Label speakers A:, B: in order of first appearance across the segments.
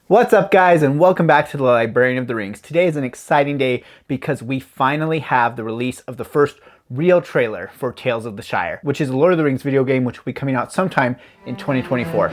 A: What's up, guys, and welcome back to the Librarian of the Rings. Today is an exciting day because we finally have the release of the first real trailer for Tales of the Shire, which is a Lord of the Rings video game which will be coming out sometime in 2024.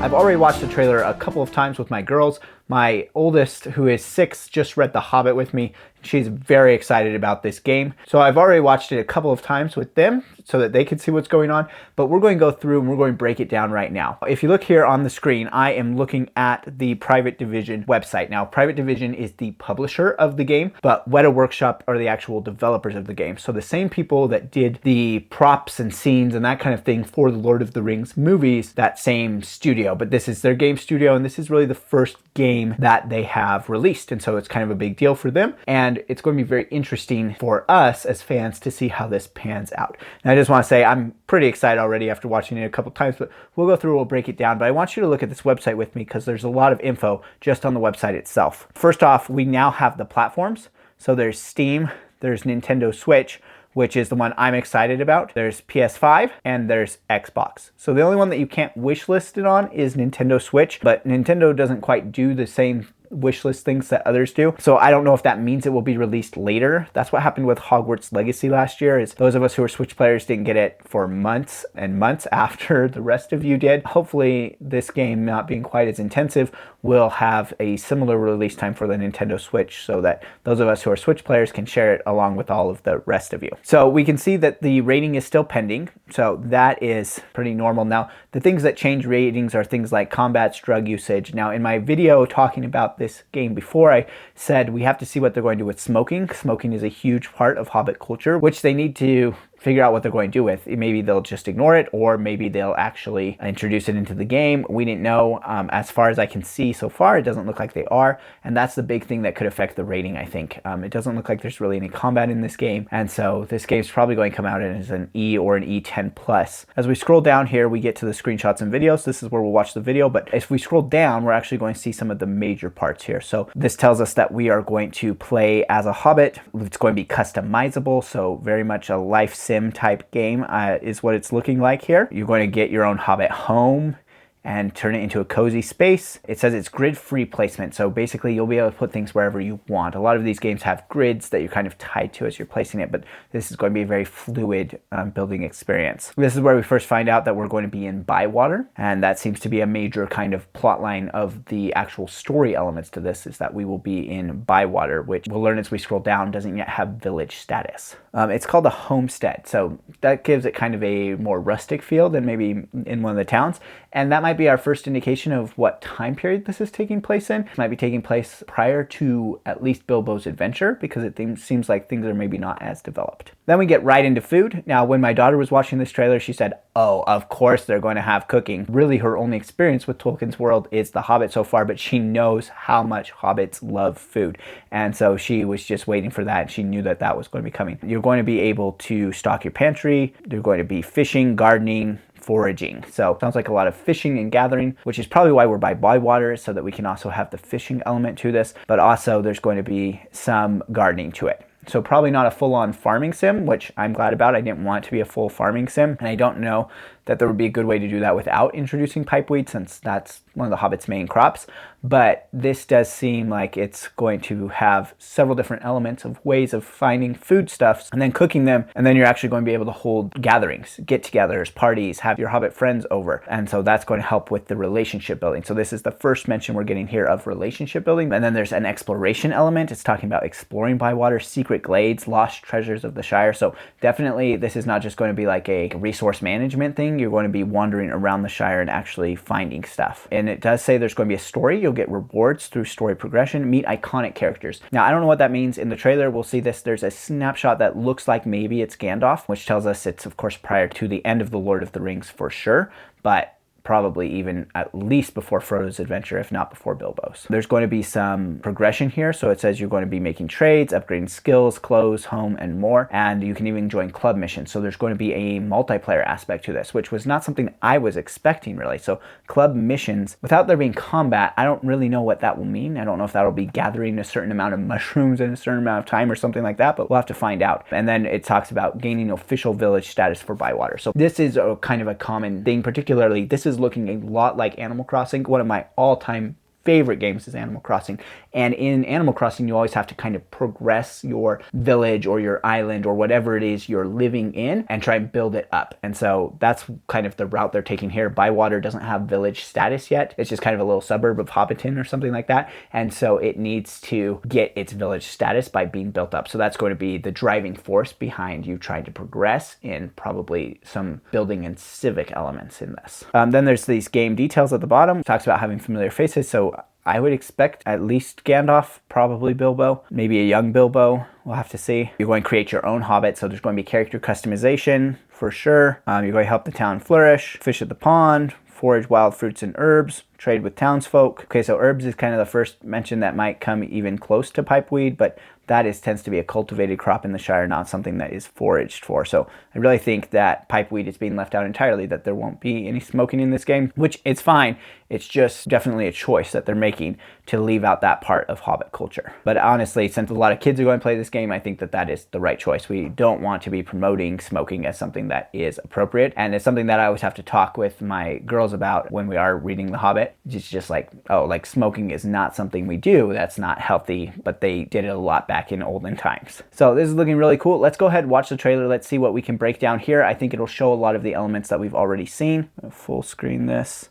A: I've already watched the trailer a couple of times with my girls. My oldest, who is 6, just read The Hobbit with me. She's very excited about this game. So I've already watched it a couple of times with them so that they can see what's going on. But we're going to go through and we're going to break it down right now. If you look here on the screen, I am looking at the Private Division website. Now, Private Division is the publisher of the game, but Weta Workshop are the actual developers of the game. So the same people that did the props and scenes and that kind of thing for the Lord of the Rings movies, that same studio. But this is their game studio, and this is really the first game that they have released, and so it's kind of a big deal for them, and it's going to be very interesting for us as fans to see how this pans out. And I just want to say I'm pretty excited already after watching it a couple times, but we'll go through, we'll break it down, but I want you to look at this website with me because there's a lot of info just on the website itself. First off, we now have the platforms. So there's Steam, there's Nintendo Switch, which is the one I'm excited about. There's PS5 and there's Xbox. So the only one that you can't wish list it on is Nintendo Switch, but Nintendo doesn't quite do the same wish list things that others do. So I don't know if that means it will be released later. That's what happened with Hogwarts Legacy last year, is those of us who are Switch players didn't get it for months and months after the rest of you did. Hopefully this game, not being quite as intensive, will have a similar release time for the Nintendo Switch so that those of us who are Switch players can share it along with all of the rest of you. So we can see that the rating is still pending. So that is pretty normal. Now, the things that change ratings are things like combats, drug usage. Now, in my video talking about this game before, I said we have to see what they're going to do with smoking. Smoking is a huge part of Hobbit culture, which they need to figure out what they're going to do with. Maybe they'll just ignore it, or maybe they'll actually introduce it into the game. We didn't know. As far as I can see so far, it doesn't look like they are, and that's the big thing that could affect the rating, I think. It doesn't look like there's really any combat in this game, and so this game's probably going to come out as an E or an E10+. As we scroll down here, we get to the screenshots and videos. This is where we'll watch the video, but if we scroll down, we're actually going to see some of the major parts here. So this tells us that we are going to play as a hobbit. It's going to be customizable, so very much a life sim type game is what it's looking like here. You're going to get your own hobbit home and turn it into a cozy space. It says it's grid-free placement, so basically you'll be able to put things wherever you want. A lot of these games have grids that you're kind of tied to as you're placing it, but this is going to be a very fluid building experience. This is where we first find out that we're going to be in Bywater, and that seems to be a major kind of plot line of the actual story elements to this, is that we will be in Bywater, which we'll learn as we scroll down doesn't yet have village status. It's called a homestead, so that gives it kind of a more rustic feel than maybe in one of the towns, and that might be our first indication of what time period this is taking place in. It might be taking place prior to at least Bilbo's adventure, because it seems like things are maybe not as developed. Then we get right into food. Now, when my daughter was watching this trailer, she said, oh, of course they're going to have cooking. Really, her only experience with Tolkien's world is The Hobbit so far, but she knows how much hobbits love food. And so she was just waiting for that, and she knew that that was going to be coming. You're going to be able to stock your pantry. You're going to be fishing, gardening, foraging. So sounds like a lot of fishing and gathering, which is probably why we're by Bywater, so that we can also have the fishing element to this, but also there's going to be some gardening to it. So probably not a full-on farming sim, which I'm glad about. I didn't want it to be a full farming sim, and I don't know that there would be a good way to do that without introducing pipeweed, since that's one of the Hobbit's main crops. But this does seem like it's going to have several different elements of ways of finding foodstuffs and then cooking them, and then you're actually going to be able to hold gatherings, get-togethers, parties, have your Hobbit friends over, and so that's going to help with the relationship building. So this is the first mention we're getting here of relationship building, and then there's an exploration element. It's talking about exploring Bywater, secret glades, lost treasures of the Shire. So definitely this is not just going to be like a resource management thing. You're going to be wandering around the Shire and actually finding stuff. And it does say there's going to be a story. You'll get rewards through story progression, meet iconic characters. Now, I don't know what that means. In the trailer, we'll see this. There's a snapshot that looks like maybe it's Gandalf, which tells us it's, of course, prior to the end of The Lord of the Rings for sure. But probably even at least before Frodo's adventure, if not before Bilbo's. There's going to be some progression here. So it says you're going to be making trades, upgrading skills, clothes, home, and more. And you can even join club missions. So there's going to be a multiplayer aspect to this, which was not something I was expecting really. So club missions, without there being combat, I don't really know what that will mean. I don't know if that'll be gathering a certain amount of mushrooms in a certain amount of time or something like that, but we'll have to find out. And then it talks about gaining official village status for Bywater. So this is a kind of a common thing, particularly this is looking a lot like Animal Crossing. One of my all-time favorite games is Animal Crossing. And in Animal Crossing, you always have to kind of progress your village or your island or whatever it is you're living in and try and build it up. And so that's kind of the route they're taking here. Bywater doesn't have village status yet. It's just kind of a little suburb of Hobbiton or something like that. And so it needs to get its village status by being built up. So that's going to be the driving force behind you trying to progress in probably some building and civic elements in this. Then there's these game details at the bottom. It talks about having familiar faces. So I would expect at least Gandalf, probably Bilbo, maybe a young Bilbo. We'll have to see. You're going to create your own hobbit, so there's going to be character customization for sure. You're going to help the town flourish, fish at the pond, forage wild fruits and herbs, trade with townsfolk. Okay, so herbs is kind of the first mention that might come even close to pipeweed, but that tends to be a cultivated crop in the Shire, not something that is foraged for. So I really think that pipeweed is being left out entirely, that there won't be any smoking in this game, which it's fine. It's just definitely a choice that they're making to leave out that part of Hobbit culture. But honestly, since a lot of kids are going to play this game, I think that that is the right choice. We don't want to be promoting smoking as something that is appropriate. And it's something that I always have to talk with my girls about when we are reading The Hobbit. It's just like, oh, like smoking is not something we do. That's not healthy, but they did it a lot back in olden times. So this is looking really cool. Let's go ahead and watch the trailer. Let's see what we can break down here. I think it'll show a lot of the elements that we've already seen. I'll full screen this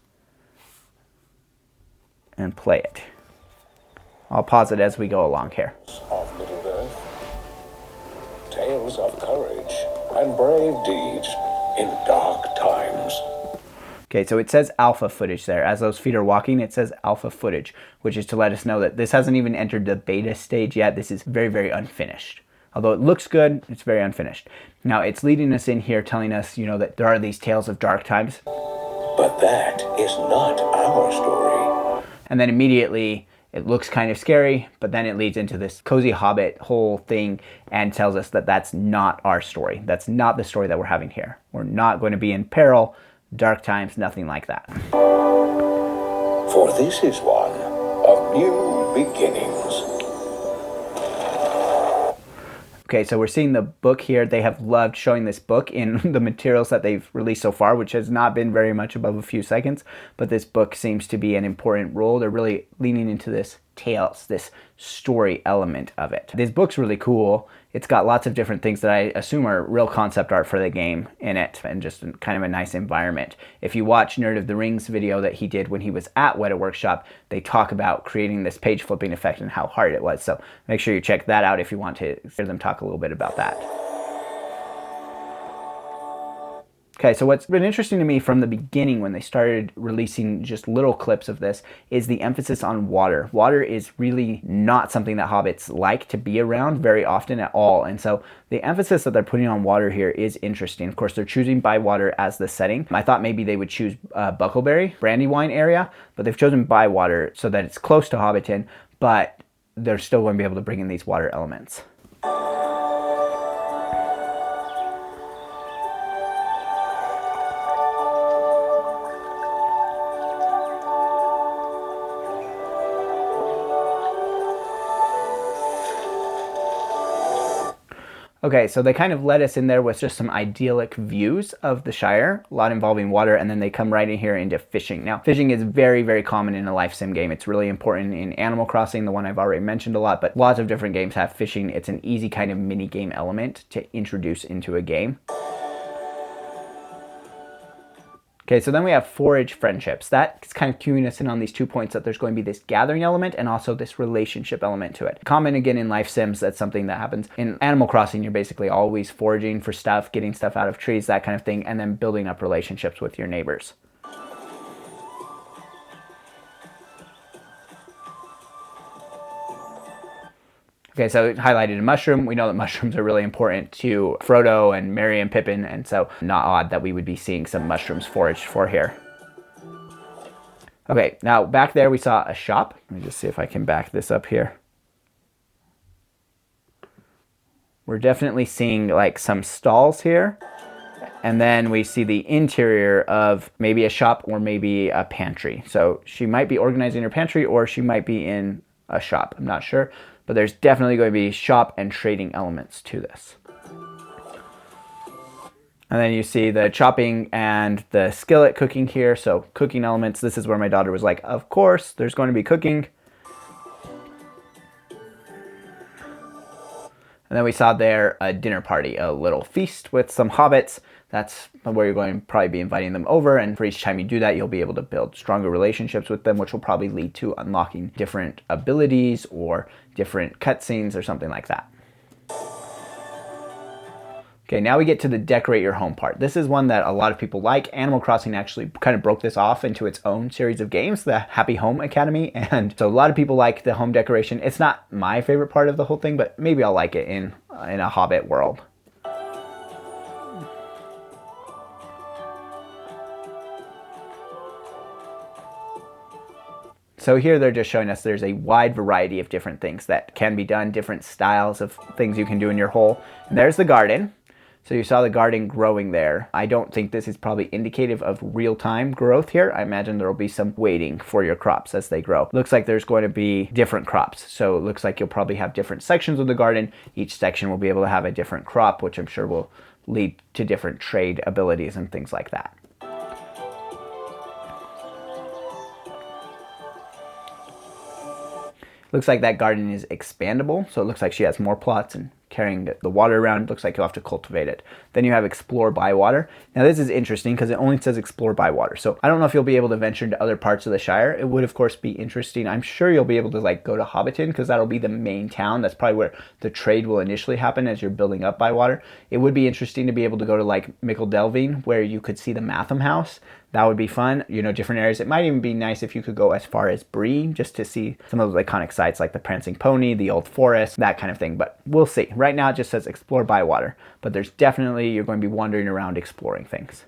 A: and play it. I'll pause it as we go along here.
B: Of Middle-earth, tales of courage and brave deeds in dark times.
A: Okay, so it says alpha footage there. As those feet are walking, it says alpha footage, which is to let us know that this hasn't even entered the beta stage yet. This is very, very unfinished. Although it looks good, it's very unfinished. Now, it's leading us in here, telling us, you know, that there are these tales of dark times.
B: But that is not our story.
A: And then immediately, it looks kind of scary, but then it leads into this cozy hobbit whole thing and tells us that that's not our story. That's not the story that we're having here. We're not going to be in peril, dark times, nothing like that.
B: For this is one of new beginnings.
A: Okay, so we're seeing the book here. They have loved showing this book in the materials that they've released so far, which has not been very much above a few seconds, but this book seems to be an important role. They're really leaning into this tales, this story element of it. This book's really cool. It's got lots of different things that I assume are real concept art for the game in it, and just kind of a nice environment. If you watch Nerd of the Rings video that he did when he was at Weta Workshop, they talk about creating this page flipping effect and how hard it was. So make sure you check that out if you want to hear them talk a little bit about that. Okay, so what's been interesting to me from the beginning when they started releasing just little clips of this is the emphasis on water. Water is really not something that hobbits like to be around very often at all. And so the emphasis that they're putting on water here is interesting. Of course, they're choosing Bywater as the setting. I thought maybe they would choose Buckleberry, Brandywine area, but they've chosen Bywater so that it's close to Hobbiton, but they're still going to be able to bring in these water elements. Okay, so they kind of let us in there with just some idyllic views of the Shire, a lot involving water, and then they come right in here into fishing. Now, fishing is very, very common in a life sim game. It's really important in Animal Crossing, the one I've already mentioned a lot, but lots of different games have fishing. It's an easy kind of mini game element to introduce into a game. Okay, so then we have forage friendships. That's kind of cueing us in on these 2 points that there's going to be this gathering element and also this relationship element to it. Common again in life sims, that's something that happens. In Animal Crossing, you're basically always foraging for stuff, getting stuff out of trees, that kind of thing, and then building up relationships with your neighbors. Okay, so it highlighted a mushroom. We know that mushrooms are really important to Frodo and Merry and Pippin, and so not odd that we would be seeing some mushrooms foraged for here. Okay, now back there we saw a shop. Let me just see if I can back this up here. We're definitely seeing like some stalls here. And then we see the interior of maybe a shop or maybe a pantry. So she might be organizing her pantry or she might be in a shop. I'm not sure. But there's definitely going to be shop and trading elements to this. And then you see the chopping and the skillet cooking here. So cooking elements. This is where my daughter was like, of course, there's going to be cooking. And then we saw there a dinner party, a little feast with some hobbits. That's where you're going to probably be inviting them over. And for each time you do that, you'll be able to build stronger relationships with them, which will probably lead to unlocking different abilities or different cutscenes or something like that. Okay, now we get to the decorate your home part. This is one that a lot of people like. Animal Crossing actually kind of broke this off into its own series of games, the Happy Home Academy. And so a lot of people like the home decoration. It's not my favorite part of the whole thing, but maybe I'll like it in a Hobbit world. So here they're just showing us there's a wide variety of different things that can be done, different styles of things you can do in your hole. And there's the garden. So you saw the garden growing there. I don't think this is probably indicative of real-time growth here. I imagine there will be some waiting for your crops as they grow. Looks like there's going to be different crops. So it looks like you'll probably have different sections of the garden. Each section will be able to have a different crop, which I'm sure will lead to different trade abilities and things like that. Looks like that garden is expandable, so it looks like she has more plots and carrying the water around. Looks like you'll have to cultivate it. Then you have explore by water. Now this is interesting because it only says explore by water. So I don't know if you'll be able to venture into other parts of the Shire. It would of course be interesting. I'm sure you'll be able to like go to Hobbiton because that'll be the main town. That's probably where the trade will initially happen as you're building up by water. It would be interesting to be able to go to like Mickle where you could see the Matham house. That would be fun, you know, different areas. It might even be nice if you could go as far as Bree just to see some of those iconic sites like the Prancing Pony, the Old Forest, that kind of thing. But we'll see. Right now it just says explore by water, but there's definitely, you're going to be wandering around exploring things.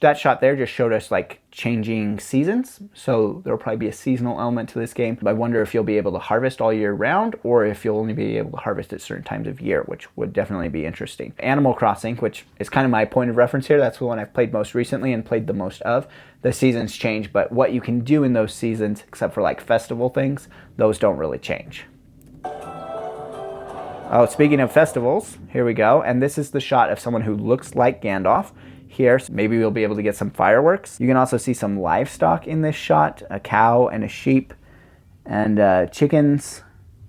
A: That shot there just showed us like changing seasons. So there'll probably be a seasonal element to this game. I wonder if you'll be able to harvest all year round or if you'll only be able to harvest at certain times of year, which would definitely be interesting. Animal Crossing, which is kind of my point of reference here. That's the one I've played most recently and played the most of. The seasons change, but what you can do in those seasons, except for like festival things, those don't really change. Oh, speaking of festivals, here we go. And this is the shot of someone who looks like Gandalf. Here, so maybe we'll be able to get some fireworks. You can also see some livestock in this shot, a cow and a sheep and chickens,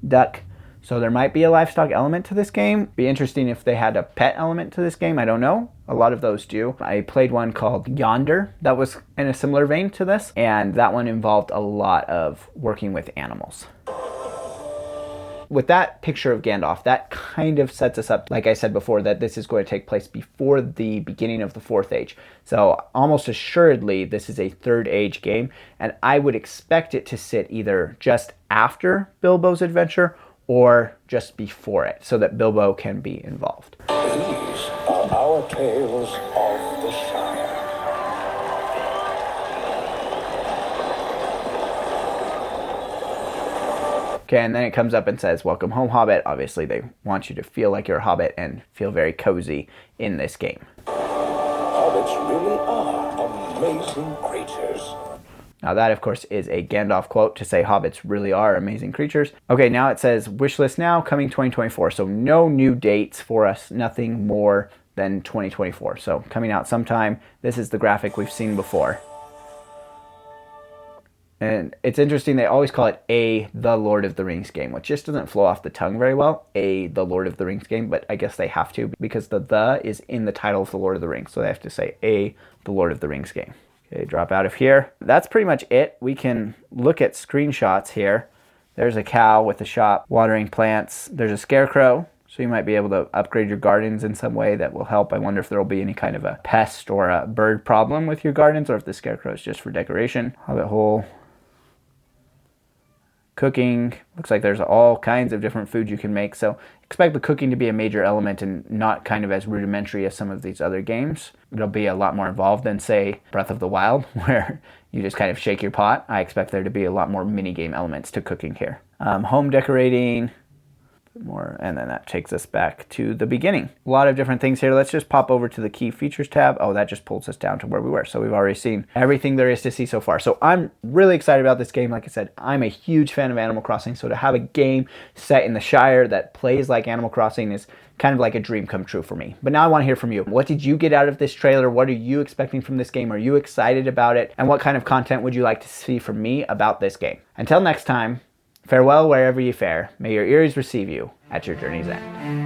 A: duck. So there might be a livestock element to this game. Be interesting if they had a pet element to this game. I don't know. A lot of those do. I played one called Yonder that was in a similar vein to this, and that one involved a lot of working with animals. With that picture of Gandalf, that kind of sets us up, like I said before, that this is going to take place before the beginning of the Fourth Age. So almost assuredly, this is a Third Age game, and I would expect it to sit either just after Bilbo's adventure or just before it, so that Bilbo can be involved.
B: These are our tales of the Shire.
A: Okay, and then it comes up and says, welcome home, Hobbit. Obviously, they want you to feel like you're a Hobbit and feel very cozy in this game.
B: Hobbits really are amazing creatures.
A: Now that, of course, is a Gandalf quote to say hobbits really are amazing creatures. Okay, now it says wishlist now, coming 2024. So no new dates for us, nothing more than 2024. So coming out sometime. This is the graphic we've seen before. And it's interesting, they always call it the Lord of the Rings game, which just doesn't flow off the tongue very well, the Lord of the Rings game, but I guess they have to because the is in the title of the Lord of the Rings, so they have to say the Lord of the Rings game. Okay, drop out of here. That's pretty much it. We can look at screenshots here. There's a cow with a shop watering plants. There's a scarecrow, so you might be able to upgrade your gardens in some way that will help. I wonder if there will be any kind of a pest or a bird problem with your gardens, or if the scarecrow is just for decoration. Hobbit hole. Cooking, looks like there's all kinds of different foods you can make, so expect the cooking to be a major element and not kind of as rudimentary as some of these other games. It'll be a lot more involved than, say, Breath of the Wild, where you just kind of shake your pot. I expect there to be a lot more mini-game elements to cooking here. Home decorating, more, and then that takes us back to the beginning. A lot of different things here. Let's just pop over to the key features tab. Oh, that just pulls us down to where we were. So we've already seen everything there is to see so far. So I'm really excited about this game. Like I said, I'm a huge fan of Animal Crossing. So to have a game set in the Shire that plays like Animal Crossing is kind of like a dream come true for me. But now I want to hear from you. What did you get out of this trailer? What are you expecting from this game? Are you excited about it? And what kind of content would you like to see from me about this game? Until next time, farewell wherever you fare. May your ears receive you at your journey's end.